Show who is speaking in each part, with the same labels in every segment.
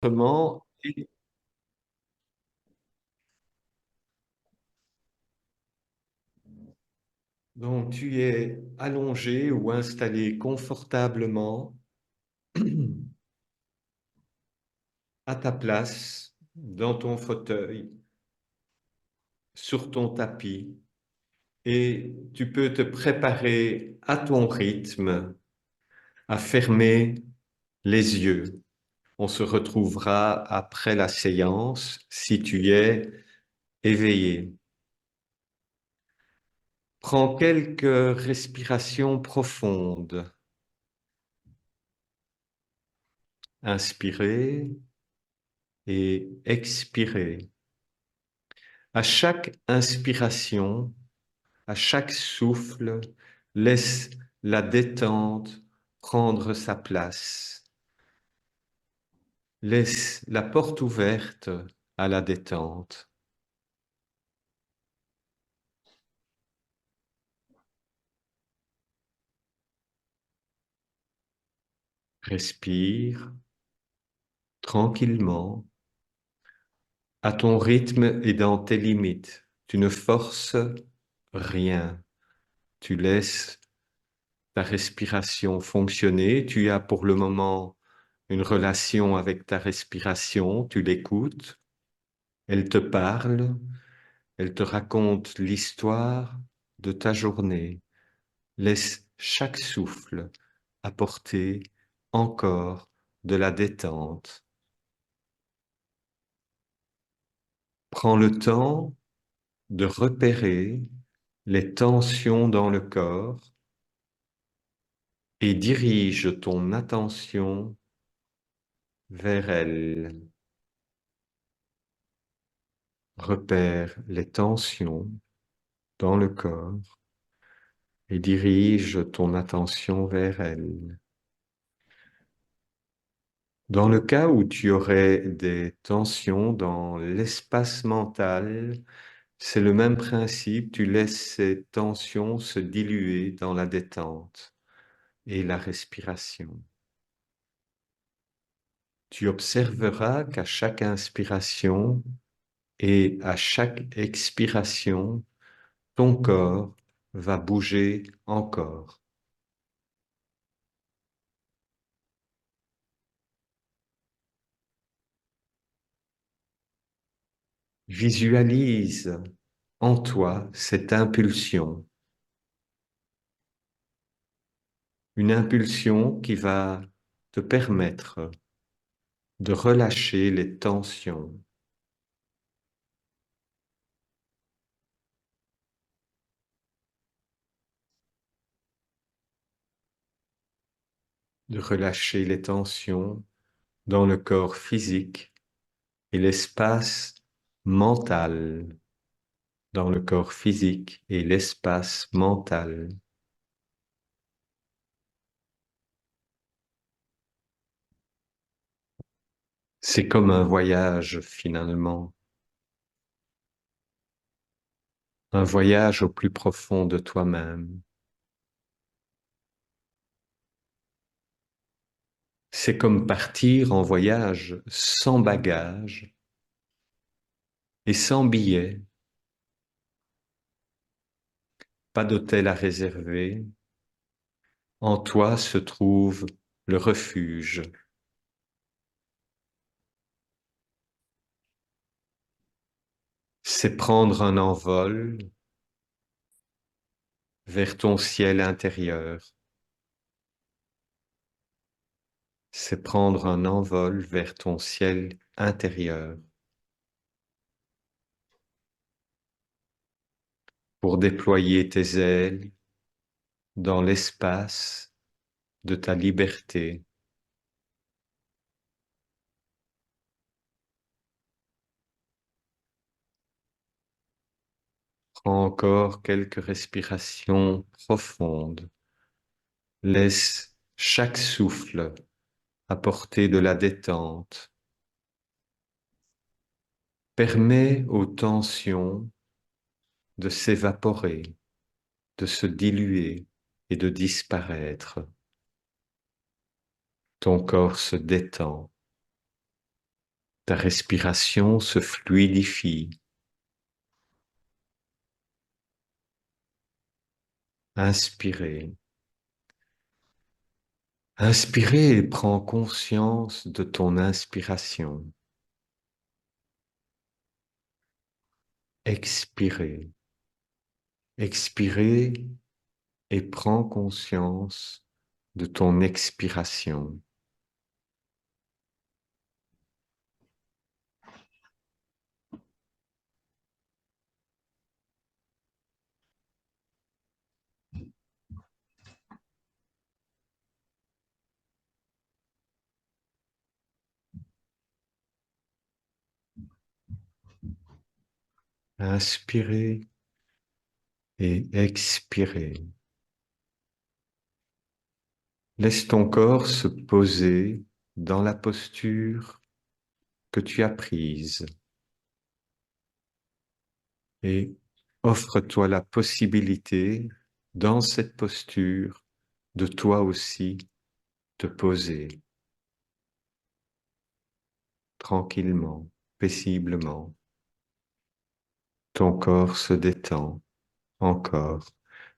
Speaker 1: Comment donc tu es allongé ou installé confortablement à ta place, dans ton fauteuil, sur ton tapis, et tu peux te préparer à ton rythme à fermer les yeux. On se retrouvera après la séance si tu es éveillé. Prends quelques respirations profondes. Inspirez et expirez. À chaque inspiration, à chaque souffle, laisse la détente prendre sa place. Laisse la porte ouverte à la détente. Respire tranquillement, à ton rythme et dans tes limites. Tu ne forces rien. Tu laisses ta respiration fonctionner. Tu as pour le moment une relation avec ta respiration. Tu l'écoutes. Elle te parle. Elle te raconte l'histoire de ta journée. Laisse chaque souffle apporter encore de la détente. Prends le temps de repérer les tensions dans le corps et dirige ton attention vers elles. Repère les tensions dans le corps et dirige ton attention vers elles. Dans le cas où tu aurais des tensions dans l'espace mental, c'est le même principe, tu laisses ces tensions se diluer dans la détente et la respiration. Tu observeras qu'à chaque inspiration et à chaque expiration, ton corps va bouger encore. Visualise en toi cette impulsion, une impulsion qui va te permettre de relâcher les tensions, de relâcher les tensions dans le corps physique et l'espace mental, dans le corps physique et l'espace mental. C'est comme un voyage finalement, un voyage au plus profond de toi-même. C'est comme partir en voyage sans bagages et sans billets, pas d'hôtel à réserver. En toi se trouve le refuge. C'est prendre un envol vers ton ciel intérieur. C'est prendre un envol vers ton ciel intérieur pour déployer tes ailes dans l'espace de ta liberté. Prends encore quelques respirations profondes. Laisse chaque souffle apporter de la détente. Permets aux tensions de s'évaporer, de se diluer et de disparaître. Ton corps se détend. Ta respiration se fluidifie. Inspirez. Inspirez et prends conscience de ton inspiration. Expirez. Expirez et prends conscience de ton expiration. Inspirez et expirez. Laisse ton corps se poser dans la posture que tu as prise et offre-toi la possibilité, dans cette posture, de toi aussi te poser tranquillement, paisiblement. Ton corps se détend encore,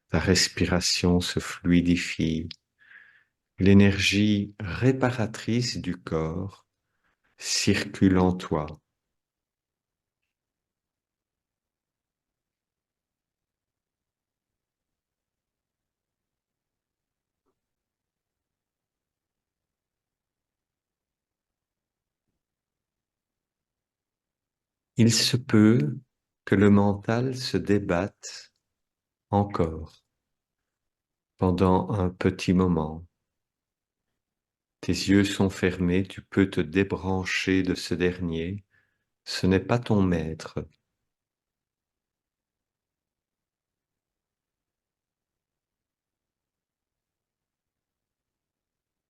Speaker 1: ta respiration se fluidifie, l'énergie réparatrice du corps circule en toi. Il se peut que le mental se débatte encore pendant un petit moment. Tes yeux sont fermés, tu peux te débrancher de ce dernier. Ce n'est pas ton maître.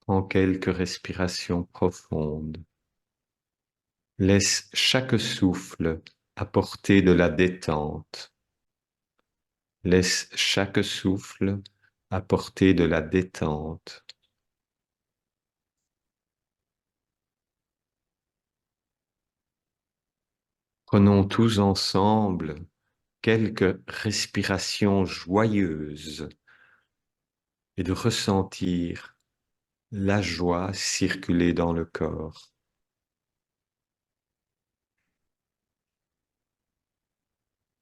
Speaker 1: En quelques respirations profondes, laisse chaque souffle apporter de la détente. Laisse chaque souffle apporter de la détente. Prenons tous ensemble quelques respirations joyeuses et de ressentir la joie circuler dans le corps.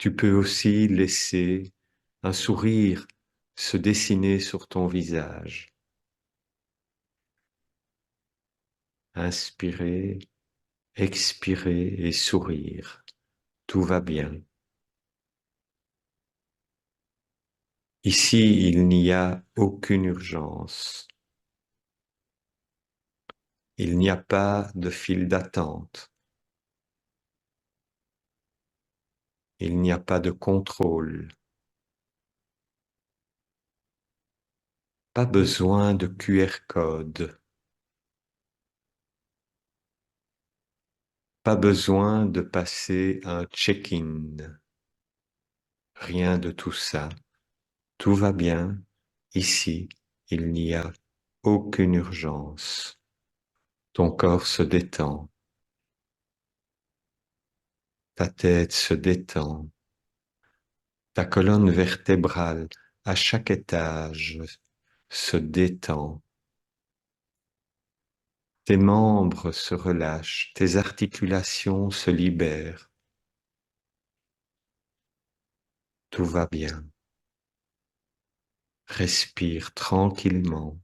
Speaker 1: Tu peux aussi laisser un sourire se dessiner sur ton visage. Inspirer, expirer et sourire. Tout va bien. Ici, il n'y a aucune urgence. Il n'y a pas de file d'attente. Il n'y a pas de contrôle. Pas besoin de QR code. Pas besoin de passer un check-in. Rien de tout ça. Tout va bien. Ici, il n'y a aucune urgence. Ton corps se détend. Ta tête se détend. Ta colonne vertébrale, à chaque étage, se détend. Tes membres se relâchent, tes articulations se libèrent. Tout va bien. Respire tranquillement.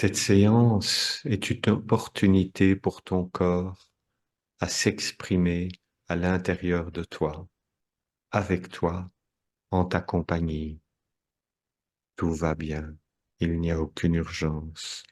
Speaker 1: Cette séance est une opportunité pour ton corps à s'exprimer à l'intérieur de toi, avec toi, en ta compagnie. Tout va bien. Il n'y a aucune urgence.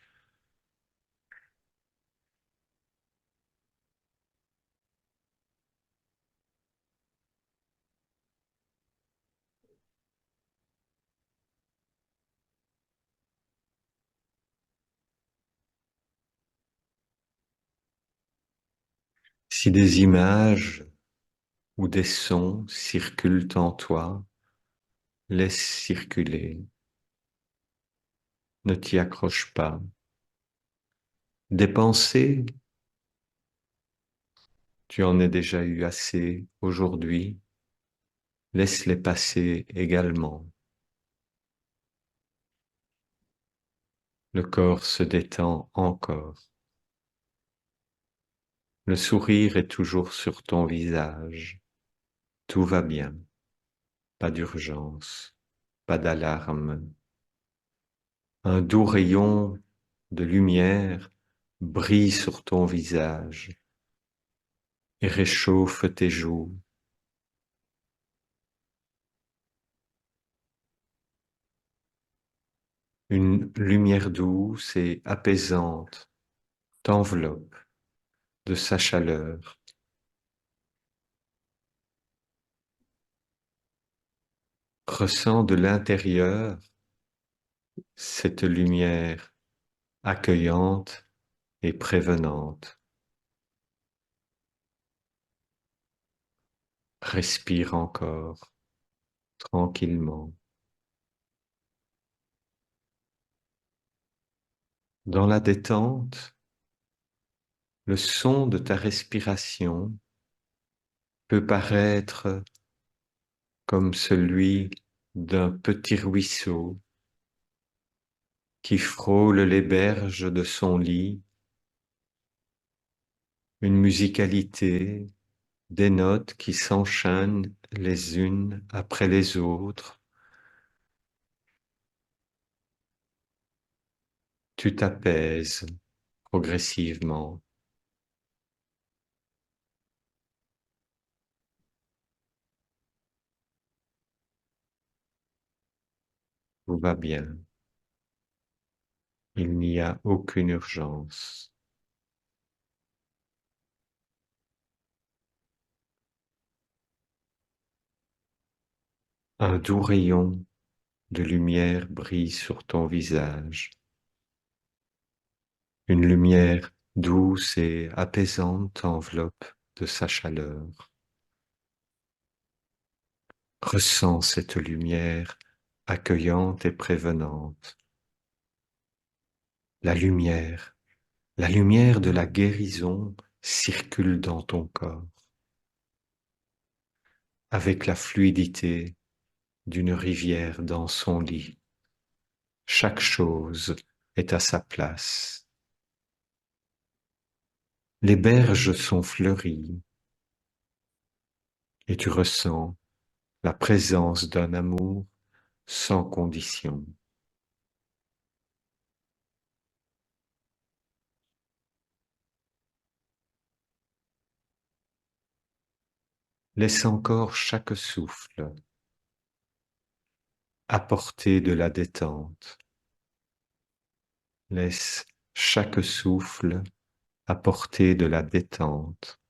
Speaker 1: Si des images ou des sons circulent en toi, Laisse circuler. Ne t'y accroche pas. Des pensées, tu en as déjà eu assez aujourd'hui. Laisse-les passer également. Le corps se détend encore. Le sourire est toujours sur ton visage. Tout va bien. Pas d'urgence, pas d'alarme. Un doux rayon de lumière brille sur ton visage et réchauffe tes joues. Une lumière douce et apaisante t'enveloppe de sa chaleur. Ressens de l'intérieur cette lumière accueillante et prévenante. Respire encore tranquillement. Dans la détente, le son de ta respiration peut paraître comme celui d'un petit ruisseau qui frôle les berges de son lit, une musicalité, des notes qui s'enchaînent les unes après les autres. Tu t'apaises progressivement. Tout va bien. Il n'y a aucune urgence. Un doux rayon de lumière brille sur ton visage. Une lumière douce et apaisante t'enveloppe de sa chaleur. Ressens cette lumière accueillante et prévenante. La lumière de la guérison circule dans ton corps avec la fluidité d'une rivière dans son lit. Chaque chose est à sa place. Les berges sont fleuries et tu ressens la présence d'un amour sans condition. Laisse encore chaque souffle apporter de la détente. Laisse chaque souffle apporter de la détente.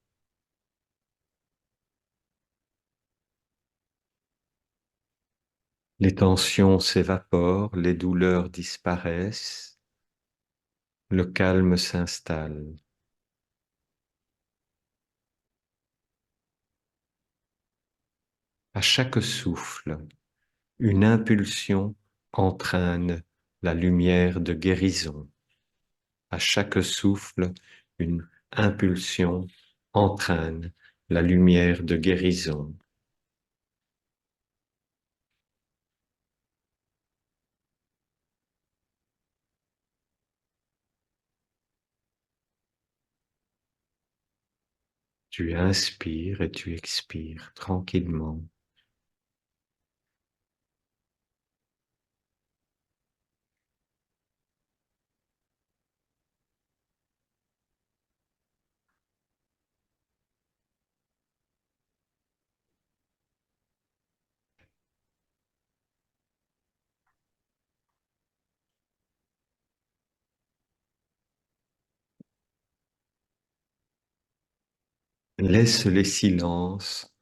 Speaker 1: Les tensions s'évaporent, les douleurs disparaissent, le calme s'installe. À chaque souffle, une impulsion entraîne la lumière de guérison. À chaque souffle, une impulsion entraîne la lumière de guérison. Tu inspires et tu expires tranquillement. Laisse les silences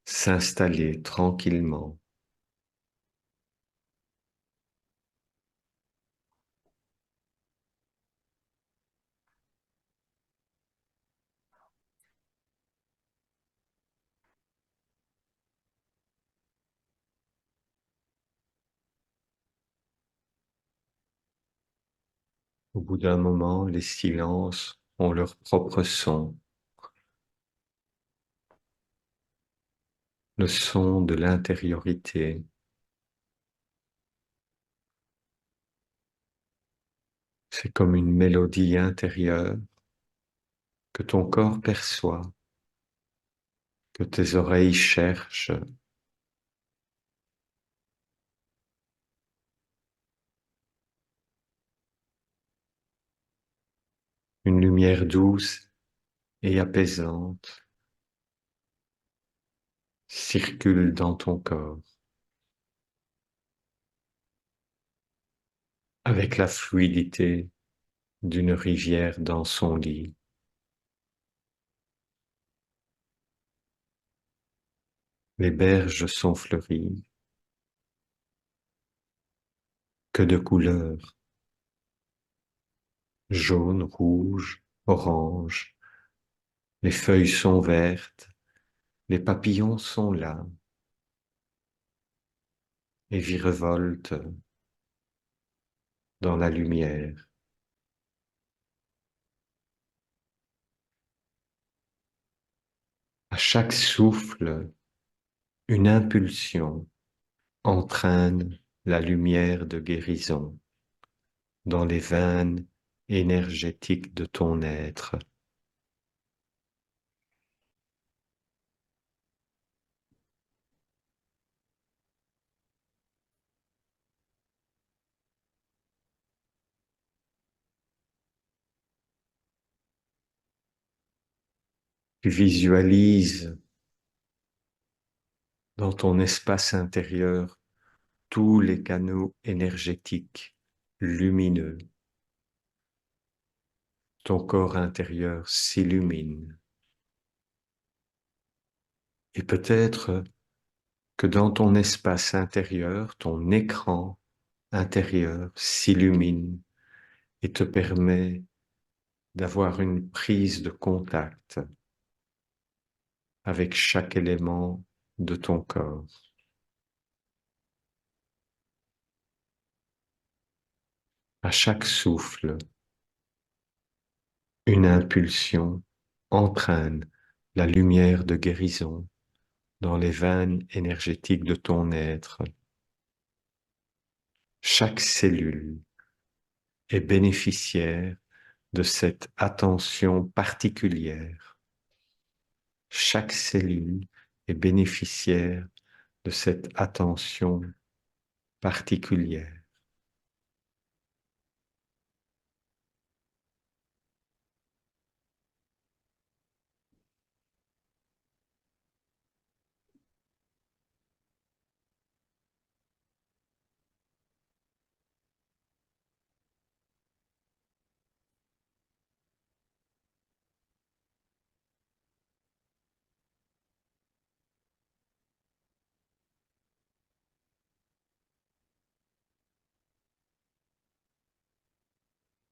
Speaker 1: s'installer tranquillement. Au bout d'un moment, les silences ont leur propre son, le son de l'intériorité. C'est comme une mélodie intérieure que ton corps perçoit, que tes oreilles cherchent, une lumière douce et apaisante circule dans ton corps avec la fluidité d'une rivière dans son lit. Les berges sont fleuries, que de couleurs, jaune, rouge, orange. Les feuilles sont vertes, les papillons sont là et virevoltent dans la lumière. À chaque souffle, une impulsion entraîne la lumière de guérison dans les veines énergétiques de ton être. Tu visualises dans ton espace intérieur tous les canaux énergétiques lumineux. Ton corps intérieur s'illumine. Et peut-être que dans ton espace intérieur, ton écran intérieur s'illumine et te permet d'avoir une prise de contact avec chaque élément de ton corps. À chaque souffle, une impulsion entraîne la lumière de guérison dans les veines énergétiques de ton être. Chaque cellule est bénéficiaire de cette attention particulière. Chaque cellule est bénéficiaire de cette attention particulière.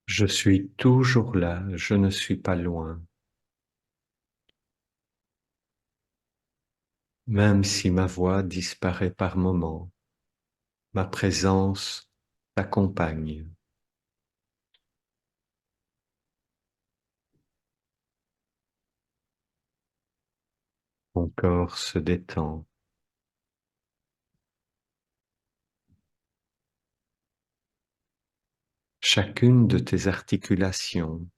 Speaker 1: Je suis toujours là, je ne suis pas loin. Même si ma voix disparaît par moments, ma présence t'accompagne. Ton corps se détend. Chacune de tes articulations,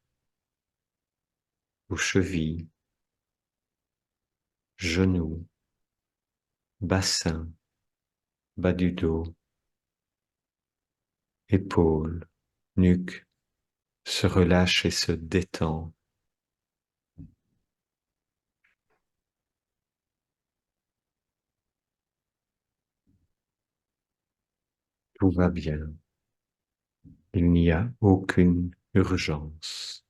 Speaker 1: aux chevilles, genoux, bassin, bas du dos, épaules, nuque, se relâche et se détend. Tout va bien. Il n'y a aucune urgence.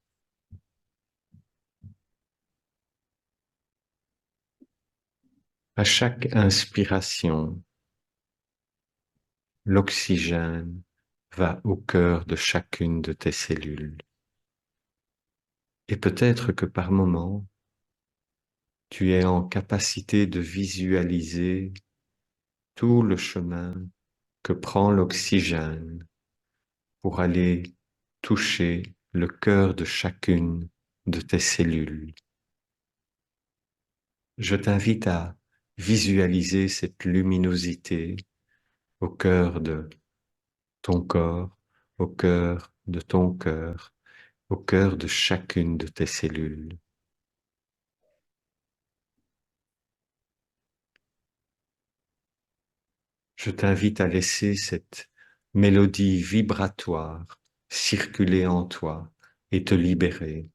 Speaker 1: À chaque inspiration, l'oxygène va au cœur de chacune de tes cellules. Et peut-être que par moment, tu es en capacité de visualiser tout le chemin que prend l'oxygène pour aller toucher le cœur de chacune de tes cellules. Je t'invite à visualiser cette luminosité au cœur de ton corps, au cœur de ton cœur, au cœur de chacune de tes cellules. Je t'invite à laisser cette mélodie vibratoire circuler en toi et te libérer,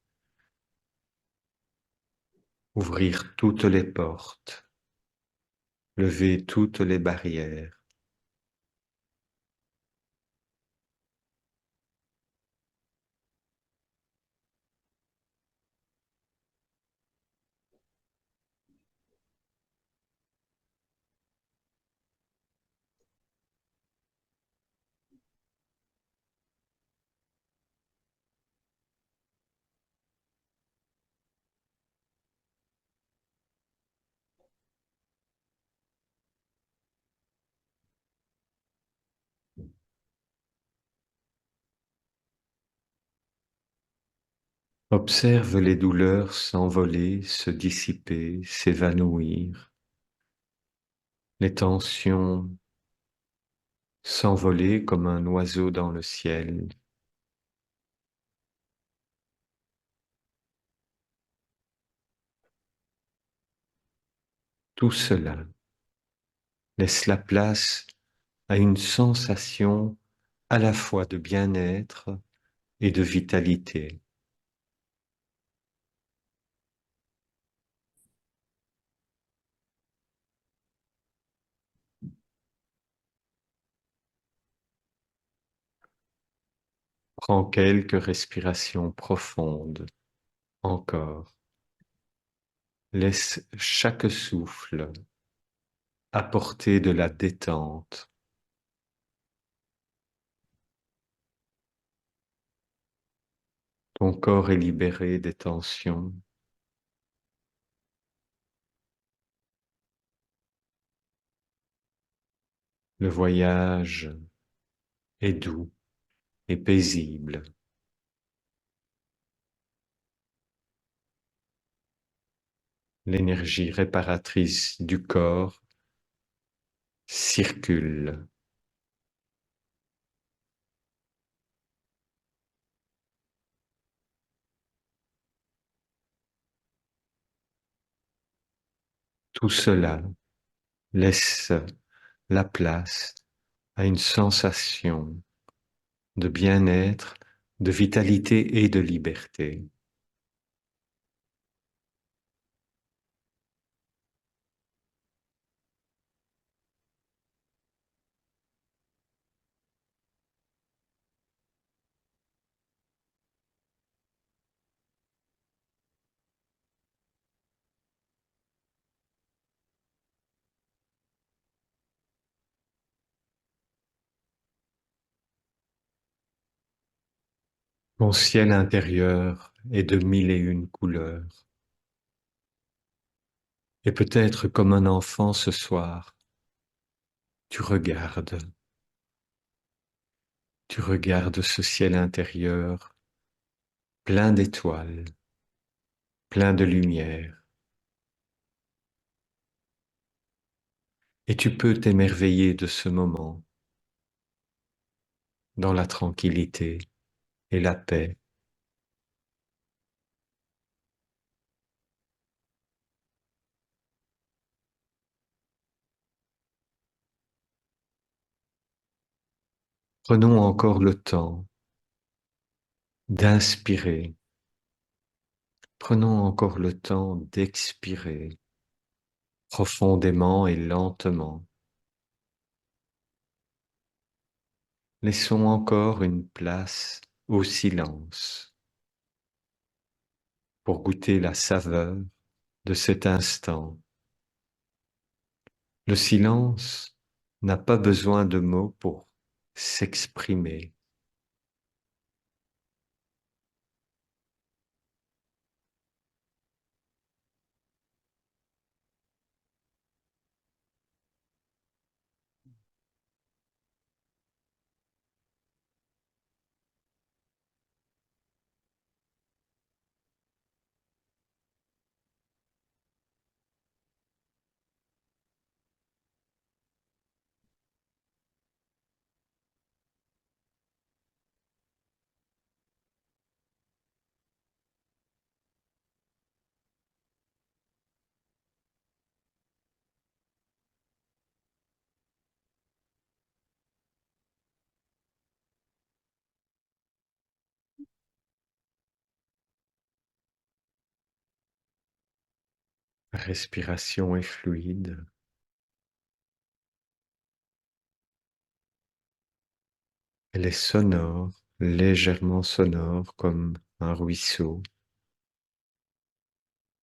Speaker 1: ouvrir toutes les portes, lever toutes les barrières. Observe les douleurs s'envoler, se dissiper, s'évanouir, les tensions s'envoler comme un oiseau dans le ciel. Tout cela laisse la place à une sensation à la fois de bien-être et de vitalité. Prends quelques respirations profondes encore. Laisse chaque souffle apporter de la détente. Ton corps est libéré des tensions. Le voyage est doux et paisible. L'énergie réparatrice du corps circule. Tout cela laisse la place à une sensation de bien-être, de vitalité et de liberté. Mon ciel intérieur est de mille et une couleurs. Et peut-être comme un enfant ce soir, tu tu regardes ce ciel intérieur plein d'étoiles, plein de lumière, et tu peux t'émerveiller de ce moment dans la tranquillité et la paix. Prenons encore le temps d'inspirer, prenons encore le temps d'expirer profondément et lentement. Laissons encore une place au silence pour goûter la saveur de cet instant. Le silence n'a pas besoin de mots pour s'exprimer. La respiration est fluide. Elle est sonore, légèrement sonore comme un ruisseau.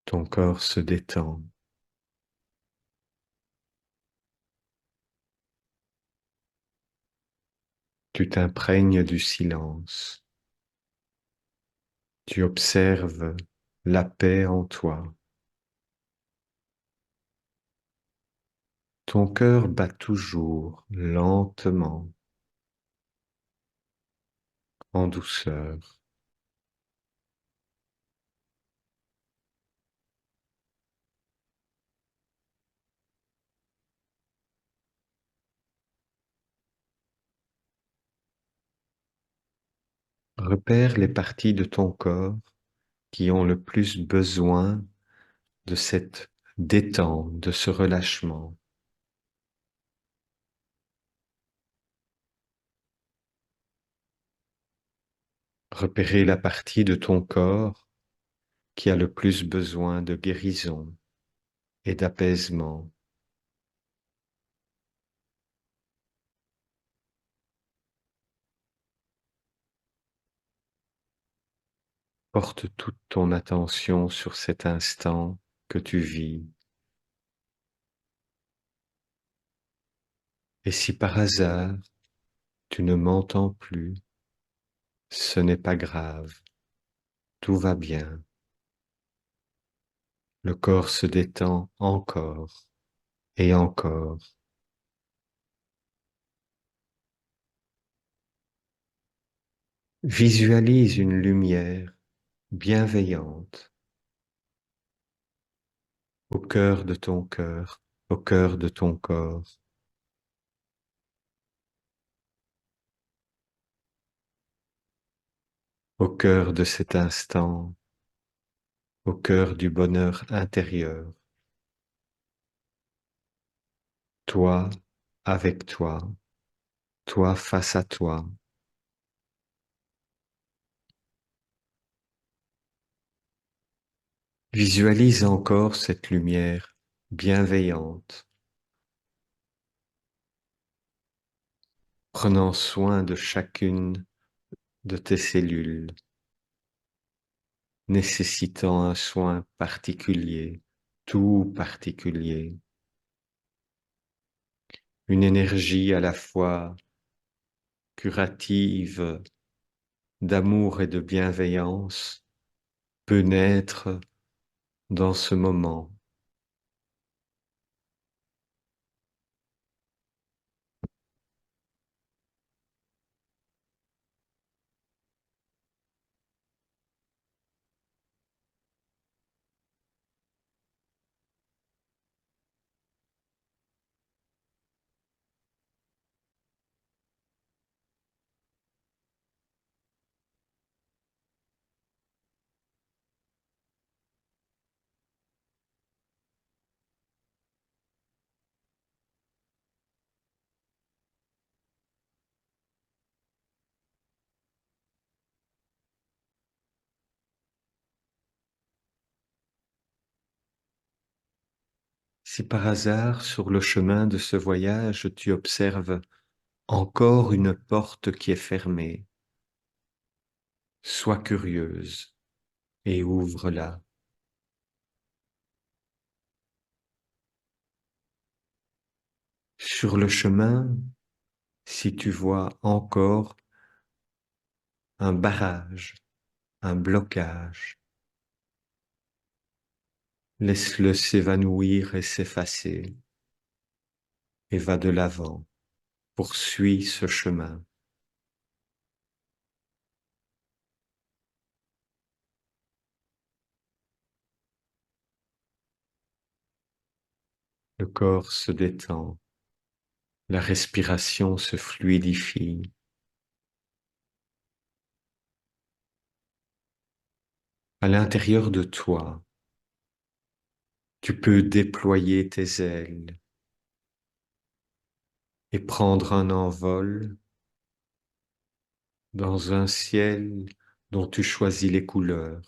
Speaker 1: Ton corps se détend. Tu t'imprègnes du silence. Tu observes la paix en toi. Ton cœur bat toujours lentement, en douceur. Repère les parties de ton corps qui ont le plus besoin de cette détente, de ce relâchement. Repérer la partie de ton corps qui a le plus besoin de guérison et d'apaisement. Porte toute ton attention sur cet instant que tu vis. Et si par hasard tu ne m'entends plus, ce n'est pas grave, tout va bien. Le corps se détend encore et encore. Visualise une lumière bienveillante au cœur de ton cœur, au cœur de ton corps. Au cœur de cet instant, au cœur du bonheur intérieur. Toi avec toi, toi face à toi. Visualise encore cette lumière bienveillante, prenant soin de chacune de tes cellules, nécessitant un soin particulier, tout particulier, une énergie à la fois curative, d'amour et de bienveillance peut naître dans ce moment. Si par hasard, sur le chemin de ce voyage, tu observes encore une porte qui est fermée, sois curieuse et ouvre-la. Sur le chemin, si tu vois encore un barrage, un blocage, laisse-le s'évanouir et s'effacer et va de l'avant, poursuis ce chemin. Le corps se détend, la respiration se fluidifie. À l'intérieur de toi, tu peux déployer tes ailes et prendre un envol dans un ciel dont tu choisis les couleurs.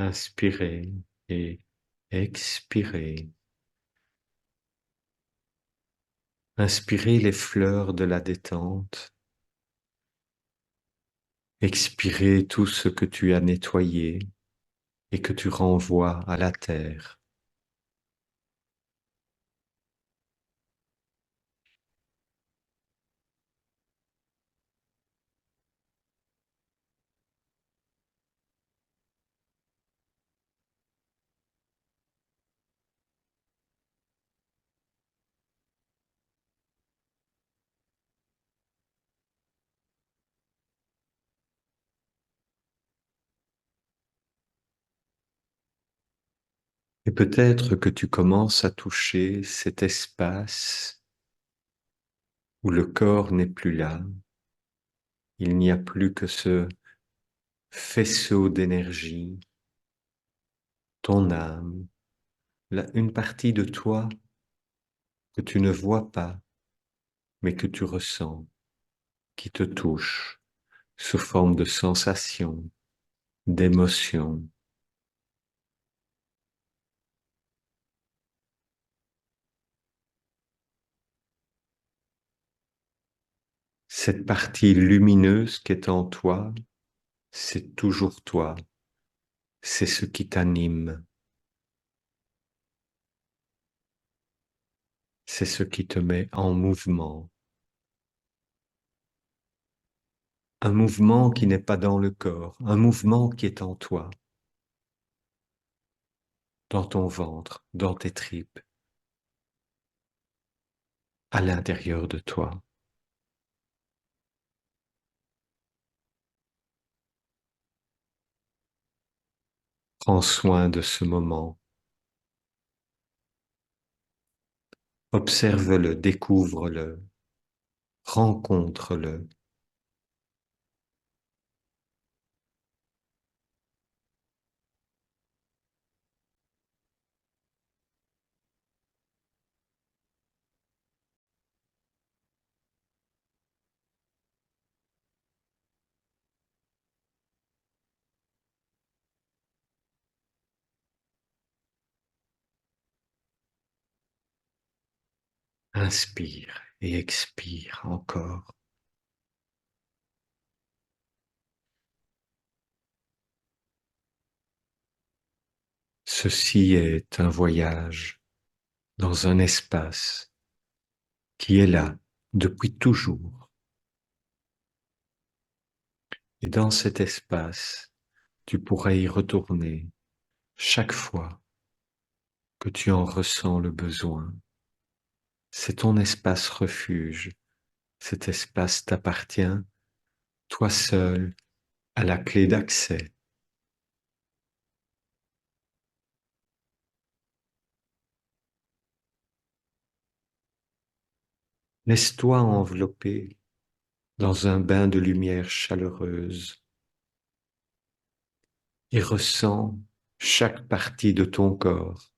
Speaker 1: Inspirez et expirez. Inspirez les fleurs de la détente. Expirez tout ce que tu as nettoyé et que tu renvoies à la terre. Et peut-être que tu commences à toucher cet espace où le corps n'est plus là. Il n'y a plus que ce faisceau d'énergie, ton âme, une partie de toi que tu ne vois pas, mais que tu ressens, qui te touche sous forme de sensations, d'émotions. Cette partie lumineuse qui est en toi, c'est toujours toi, c'est ce qui t'anime, c'est ce qui te met en mouvement. Un mouvement qui n'est pas dans le corps, un mouvement qui est en toi, dans ton ventre, dans tes tripes, à l'intérieur de toi. Prends soin de ce moment. Observe-le, découvre-le, rencontre-le. Inspire et expire encore. Ceci est un voyage dans un espace qui est là depuis toujours. Et dans cet espace, tu pourrais y retourner chaque fois que tu en ressens le besoin. C'est ton espace refuge. Cet espace t'appartient, toi seul, à la clé d'accès. Laisse-toi envelopper dans un bain de lumière chaleureuse et ressens chaque partie de ton corps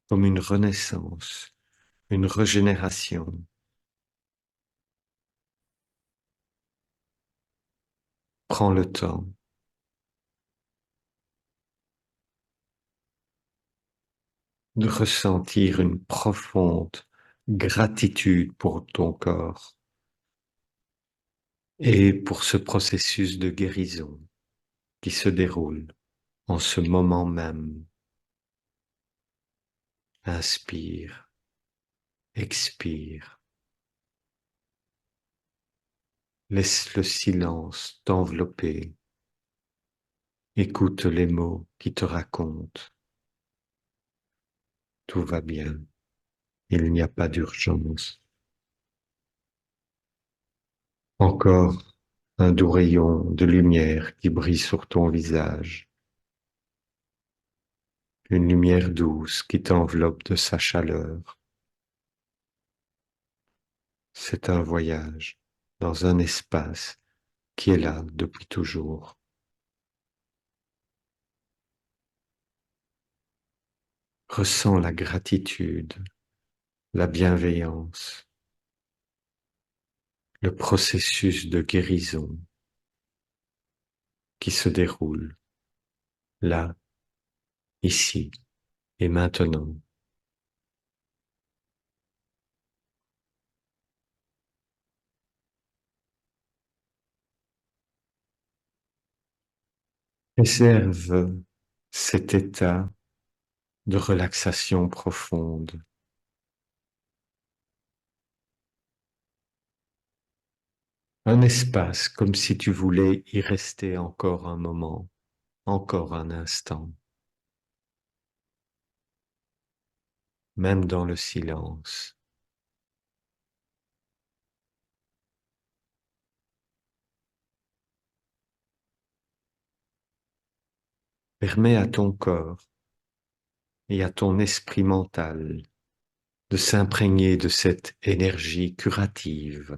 Speaker 1: comme une renaissance, une régénération. Prends le temps de ressentir une profonde gratitude pour ton corps et pour ce processus de guérison qui se déroule en ce moment même. Inspire, expire. Laisse le silence t'envelopper. Écoute les mots qui te racontent. Tout va bien. Il n'y a pas d'urgence. Encore un doux rayon de lumière qui brille sur ton visage. Une lumière douce qui t'enveloppe de sa chaleur. C'est un voyage dans un espace qui est là depuis toujours. Ressens la gratitude, la bienveillance, le processus de guérison qui se déroule. là, ici et maintenant. Préserve cet état de relaxation profonde. Un espace comme si tu voulais y rester encore un moment, encore un instant, même dans le silence. Permets à ton corps et à ton esprit mental de s'imprégner de cette énergie curative.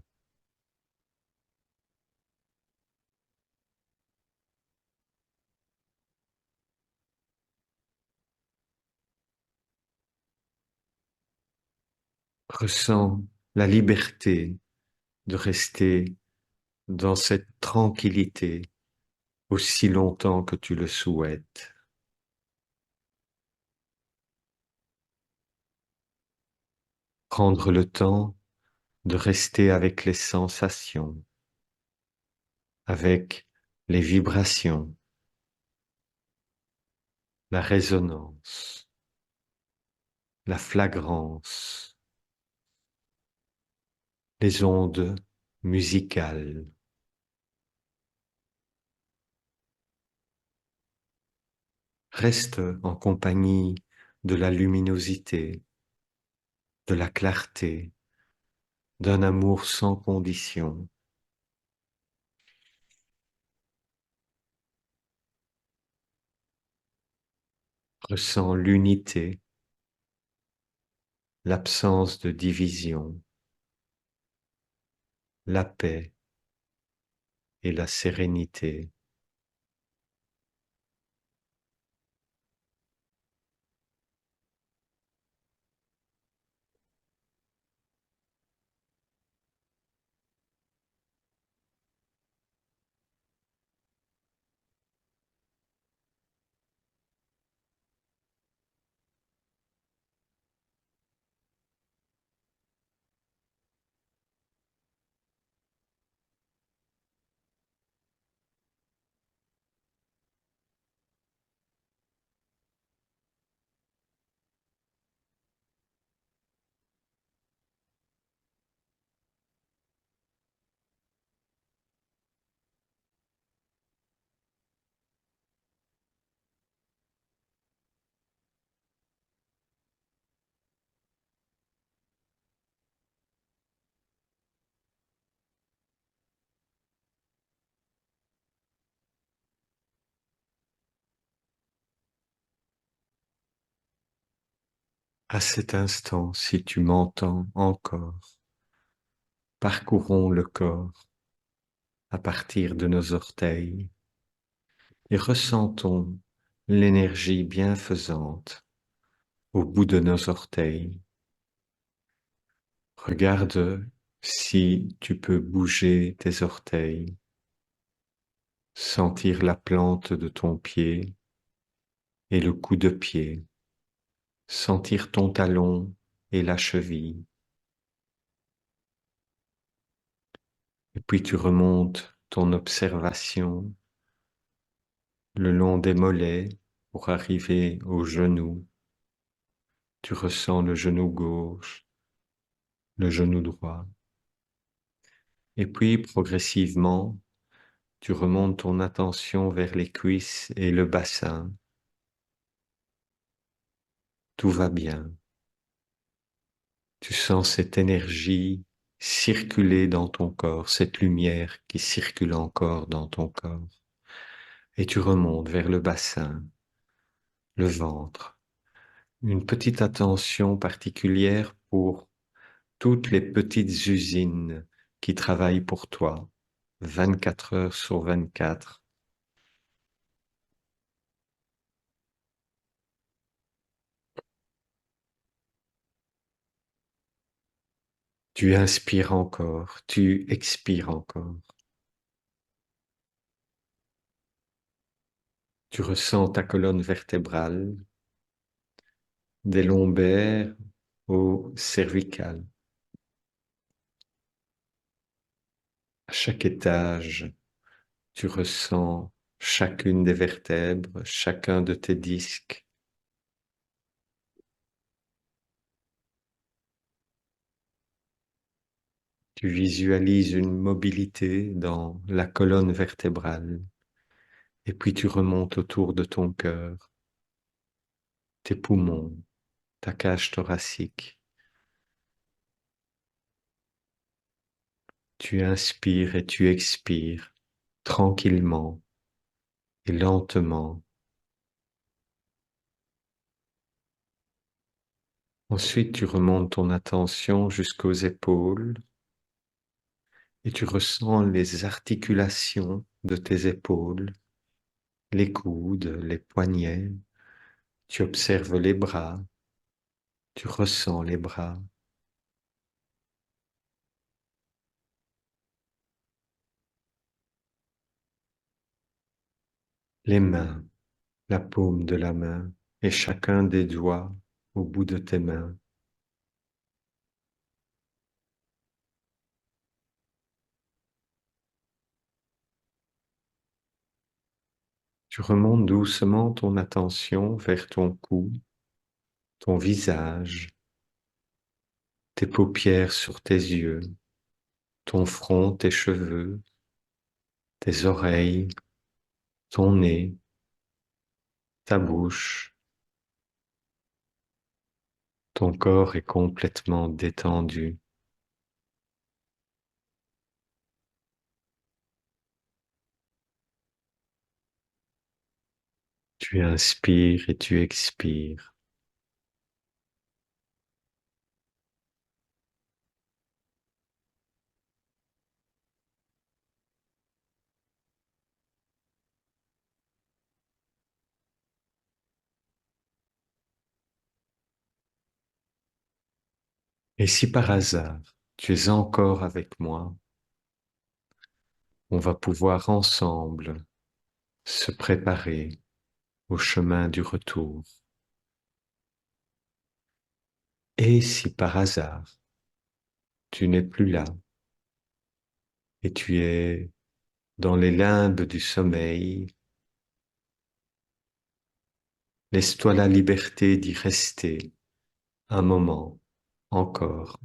Speaker 1: Ressens la liberté de rester dans cette tranquillité aussi longtemps que tu le souhaites. Prendre le temps de rester avec les sensations, avec les vibrations, la résonance, la flagrance, les ondes musicales. Reste en compagnie de la luminosité, de la clarté, d'un amour sans condition. Ressens l'unité, l'absence de division, la paix et la sérénité. À cet instant, si tu m'entends encore, parcourons le corps à partir de nos orteils et ressentons l'énergie bienfaisante au bout de nos orteils. Regarde si tu peux bouger tes orteils, sentir la plante de ton pied et le coup de pied, sentir ton talon et la cheville. Et puis tu remontes ton observation le long des mollets pour arriver au genou. Tu ressens le genou gauche, le genou droit. Et puis progressivement, tu remontes ton attention vers les cuisses et le bassin. Tout va bien. Tu sens cette énergie circuler dans ton corps, cette lumière qui circule encore dans ton corps. Et tu remontes vers le bassin, le ventre. Une petite attention particulière pour toutes les petites usines qui travaillent pour toi, 24 heures sur 24. Tu inspires encore, tu expires encore. Tu ressens ta colonne vertébrale, des lombaires aux cervicales. À chaque étage, tu ressens chacune des vertèbres, chacun de tes disques. Tu visualises une mobilité dans la colonne vertébrale et puis tu remontes autour de ton cœur, tes poumons, ta cage thoracique. Tu inspires et tu expires tranquillement et lentement. Ensuite, tu remontes ton attention jusqu'aux épaules et tu ressens les articulations de tes épaules, les coudes, les poignets. Tu observes les bras, tu ressens les bras, les mains, la paume de la main et chacun des doigts au bout de tes mains. Tu remontes doucement ton attention vers ton cou, ton visage, tes paupières sur tes yeux, ton front, tes cheveux, tes oreilles, ton nez, ta bouche. Ton corps est complètement détendu. Tu inspires et tu expires. Et si par hasard tu es encore avec moi, on va pouvoir ensemble se préparer au chemin du retour. Et si par hasard tu n'es plus là et tu es dans les limbes du sommeil, laisse-toi la liberté d'y rester un moment encore.